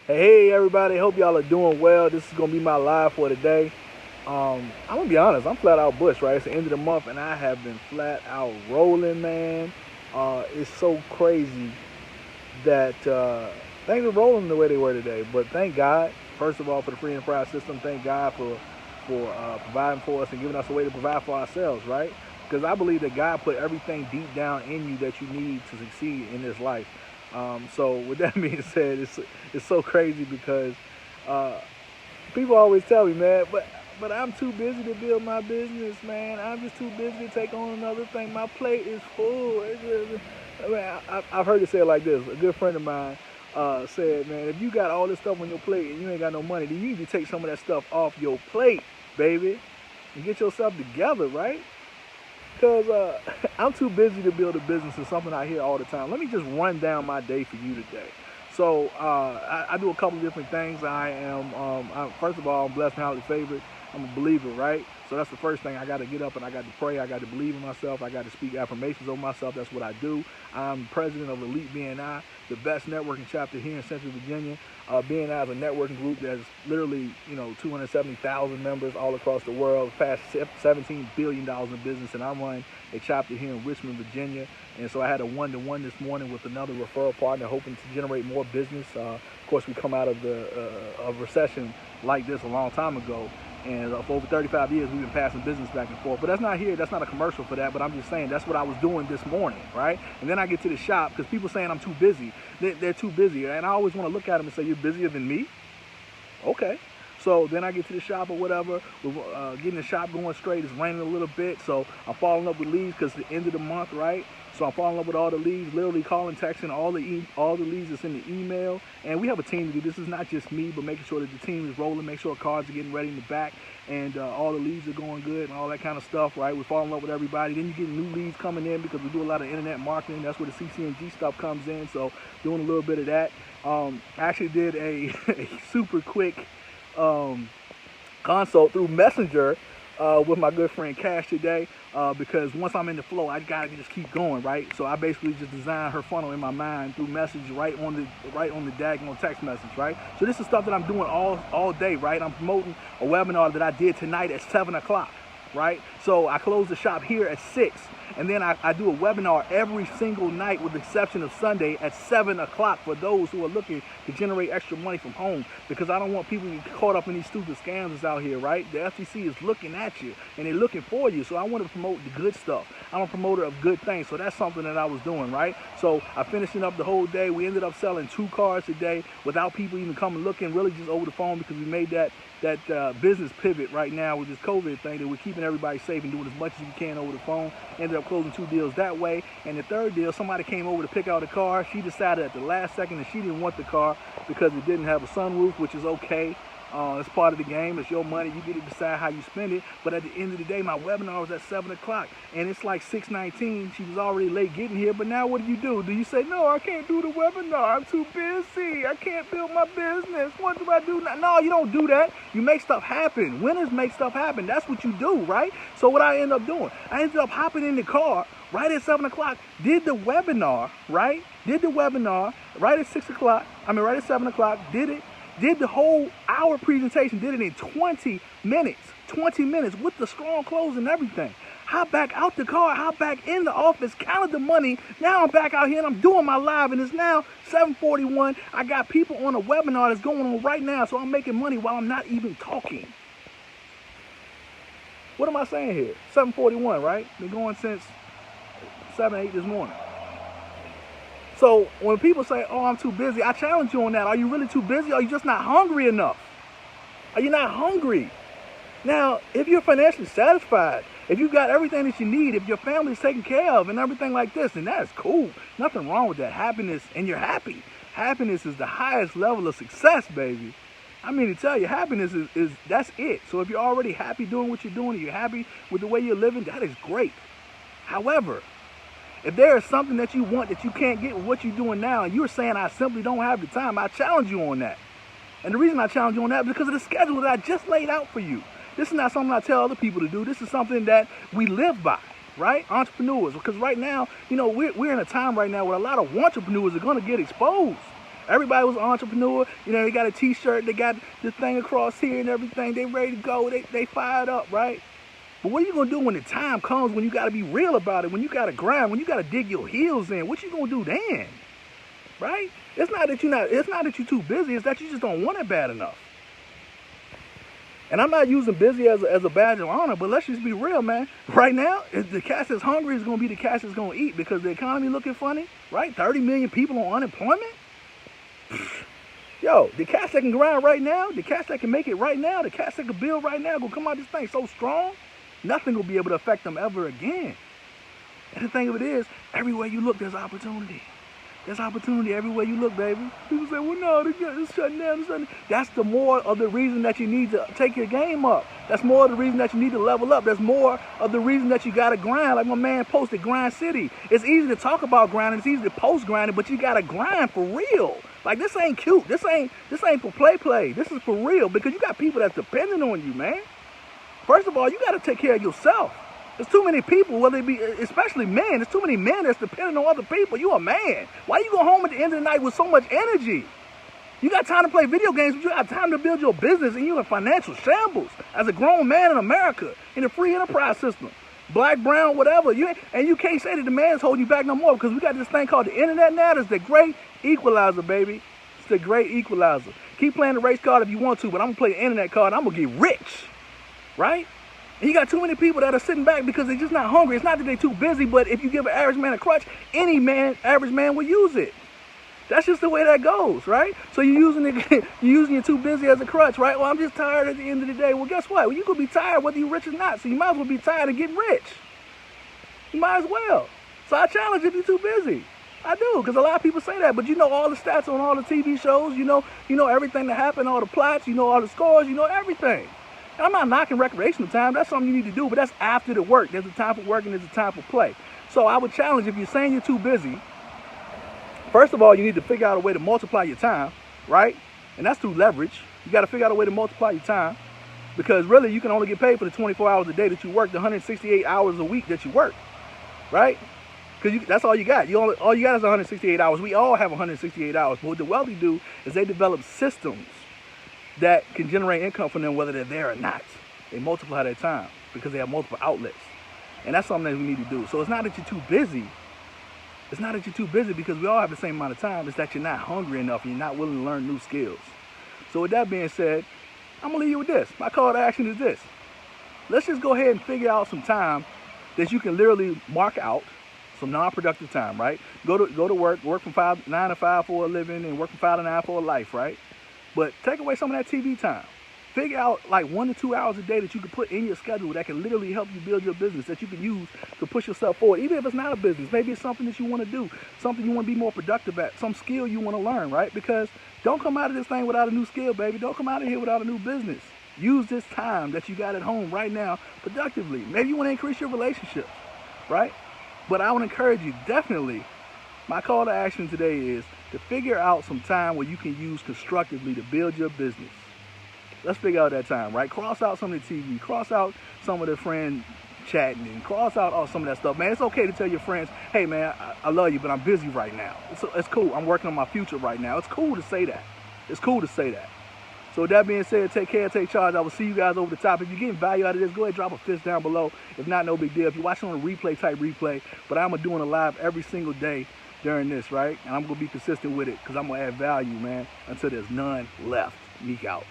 Hey everybody, hope y'all are doing well. This is gonna be my live for today. I'm gonna be honest, I'm flat out bush, right? It's the end of the month and I have been flat out rolling, man. It's so crazy that things are rolling the way they were today. But thank God, first of all, for the free enterprise system. Thank God for providing for us and giving us a way to provide for ourselves, right? Because I believe that God put everything deep down in you that you need to succeed in this life. So with that being said, it's so crazy because uh, people always tell me, man, but I'm too busy to build my business, man. I'm just too busy to take on another thing. My plate is full. I mean, I've heard it said like this. A good friend of mine said, man, if you got all this stuff on your plate and you ain't got no money, then you need to take some of that stuff off your plate, baby, and get yourself together, right? Because I'm too busy to build a business is something I hear all the time. Let me just run down my day for you today. So I do a couple of different things. First of all, I'm blessed and highly favored. I'm a believer, right? So that's the first thing. I got to get up and I got to pray. I got to believe in myself. I got to speak affirmations on myself. That's what I do. I'm president of Elite BNI, the best networking chapter here in Central Virginia. BNI is a networking group that's literally, 270,000 members all across the world, past $17 billion in business, and I run a chapter here in Richmond, Virginia. And so I had a one-to-one this morning with another referral partner, hoping to generate more business. Of course, we come out of a recession like this a long time ago. And for over 35 years, we've been passing business back and forth. But that's not here. That's not a commercial for that. But I'm just saying that's what I was doing this morning, right? And then I get to the shop because people saying I'm too busy. They're too busy. And I always want to look at them and say, you're busier than me? Okay. So then I get to the shop or whatever. We're getting the shop going straight. It's raining a little bit. So I'm following up with leads because it's the end of the month, right? So I'm following up with all the leads, literally calling, texting all the leads that's in the email. And we have a team to do. This is not just me, but making sure that the team is rolling, make sure cards are getting ready in the back, and all the leads are going good and all that kind of stuff, right? We're following up with everybody. Then you get new leads coming in because we do a lot of internet marketing. That's where the CCNG stuff comes in. So doing a little bit of that. I actually did a super quick consult through Messenger with my good friend Cash today because once I'm in the flow, I gotta just keep going, right? So I basically just designed her funnel in my mind through message right on the daggone text message, right? So this is stuff that I'm doing all day, right? I'm promoting a webinar that I did tonight at 7 o'clock, right? So I close the shop here at 6. And then I do a webinar every single night with the exception of Sunday at 7 o'clock for those who are looking to generate extra money from home, because I don't want people to get caught up in these stupid scams that's out here, right? The FTC is looking at you and they're looking for you. So I want to promote the good stuff. I'm a promoter of good things. So that's something that I was doing, right? So I finishing up the whole day. We ended up selling 2 cars today without people even coming looking, really just over the phone, because we made that business pivot right now with this COVID thing, that we're keeping everybody safe and doing as much as we can over the phone. Ended up closing 2 deals that way. And the third deal, somebody came over to pick out a car. She decided at the last second that she didn't want the car because it didn't have a sunroof, which is okay. It's part of the game. It's your money. You get to decide how you spend it. But at the end of the day, my webinar was at 7 o'clock. And it's like 6:19. She was already late getting here. But now what do? Do you say, no, I can't do the webinar. I'm too busy. I can't build my business. What do I do now? No, you don't do that. You make stuff happen. Winners make stuff happen. That's what you do, right? So what I end up doing, I ended up hopping in the car right at 7 o'clock, did the webinar, right? Did the webinar right at 6 o'clock. Right at 7 o'clock, did the whole hour presentation, did it in 20 minutes with the strong close and everything. Hop back out the car, hop back in the office, counted the money. Now I'm back out here and I'm doing my live, and it's now 7:41. I got people on a webinar that's going on right now, so I'm making money while I'm not even talking. What am I saying here? 7:41, right? Been going since 7, 8 this morning. So when people say, oh, I'm too busy, I challenge you on that. Are you really too busy? Or are you just not hungry enough? Are you not hungry? Now, if you're financially satisfied, if you got everything that you need, if your family's taken care of and everything like this, then that's cool. Nothing wrong with that. Happiness, and you're happy. Happiness is the highest level of success, baby. I mean to tell you, happiness is that's it. So if you're already happy doing what you're doing and you're happy with the way you're living, that is great. However, if there is something that you want that you can't get with what you're doing now, and you're saying, I simply don't have the time, I challenge you on that. And the reason I challenge you on that is because of the schedule that I just laid out for you. This is not something I tell other people to do. This is something that we live by, right? Entrepreneurs. Because right now, we're in a time right now where a lot of entrepreneurs are going to get exposed. Everybody was an entrepreneur. You know, they got a t-shirt, they got the thing across here and everything. They ready to go, they fired up, right? But what are you gonna do when the time comes, when you gotta be real about it, when you gotta grind, when you gotta dig your heels in? What you gonna do then? Right? It's not that you're too busy, it's that you just don't want it bad enough. And I'm not using busy as a badge of honor, but let's just be real, man. Right now, the cats that's hungry is going to be the cats that's going to eat because the economy looking funny, right? 30 million people on unemployment. Yo, the cats that can grind right now, the cats that can make it right now, the cats that can build right now, going to come out this thing so strong, nothing will be able to affect them ever again. And the thing of it is, everywhere you look, there's opportunity. There's opportunity everywhere you look, baby. People say, well, no, it's shutting down, That's the more of the reason that you need to take your game up. That's more of the reason that you need to level up. That's more of the reason that you got to grind. Like my man posted, Grind City. It's easy to talk about grinding. It's easy to post grinding, but you got to grind for real. Like, this ain't cute. This ain't for play. This is for real because you got people that's depending on you, man. First of all, you got to take care of yourself. There's too many people, whether it be, especially men, there's too many men that's dependent on other people. You a man. Why you go home at the end of the night with so much energy? You got time to play video games, but you got time to build your business, and you're in financial shambles as a grown man in America, in the free enterprise system. Black, brown, whatever. And you can't say that the man's holding you back no more because we got this thing called the internet now. It's the great equalizer, baby. It's the great equalizer. Keep playing the race card if you want to, but I'm going to play the internet card. I'm going to get rich, right? And you got too many people that are sitting back because they're just not hungry. It's not that they're too busy, but if you give an average man a crutch, average man will use it. That's just the way that goes, right? So you're using your too busy as a crutch, right? Well, I'm just tired at the end of the day. Well, guess what? Well, you could be tired whether you're rich or not. So you might as well be tired of getting rich. You might as well. So I challenge if you're too busy. I do, because a lot of people say that, but you know all the stats on all the TV shows. You know everything that happened, all the plots. You know all the scores. You know everything. And I'm not knocking recreational time. That's something you need to do, but that's after the work. There's a time for work and there's a time for play. So I would challenge, if you're saying you're too busy, first of all, you need to figure out a way to multiply your time, right? And that's through leverage. You got to figure out a way to multiply your time because really you can only get paid for the 24 hours a day that you work, the 168 hours a week that you work, right? Because that's all you got. All you got is 168 hours. We all have 168 hours. But what the wealthy do is they develop systems that can generate income for them whether they're there or not. They multiply their time because they have multiple outlets. And that's something that we need to do. So it's not that you're too busy. It's not that you're too busy because we all have the same amount of time. It's that you're not hungry enough and you're not willing to learn new skills. So with that being said, I'm going to leave you with this. My call to action is this. Let's just go ahead and figure out some time that you can literally mark out, some non-productive time, right? Go to work from 9 to 5 for a living and work from 5 to 9 for a life, right? But take away some of that TV time. Figure out like 1 to 2 hours a day that you can put in your schedule that can literally help you build your business, that you can use to push yourself forward. Even if it's not a business, maybe it's something that you want to do, something you want to be more productive at, some skill you want to learn, right? Because don't come out of this thing without a new skill, baby. Don't come out of here without a new business. Use this time that you got at home right now productively. Maybe you want to increase your relationships, right? But I would encourage you, definitely, my call to action today is to figure out some time where you can use constructively to build your business. Let's figure out that time, right? Cross out some of the TV, cross out some of the friend chatting, and cross out all some of that stuff. Man, it's okay to tell your friends, hey man, I love you, but I'm busy right now. It's cool. I'm working on my future right now. It's cool to say that. It's cool to say that. So with that being said, take care, take charge. I will see you guys over the top. If you're getting value out of this, go ahead and drop a fist down below. If not, no big deal. If you're watching on a replay, type replay. But I'm doing a live every single day during this, right? And I'm going to be consistent with it because I'm going to add value, man, until there's none left. Meek out.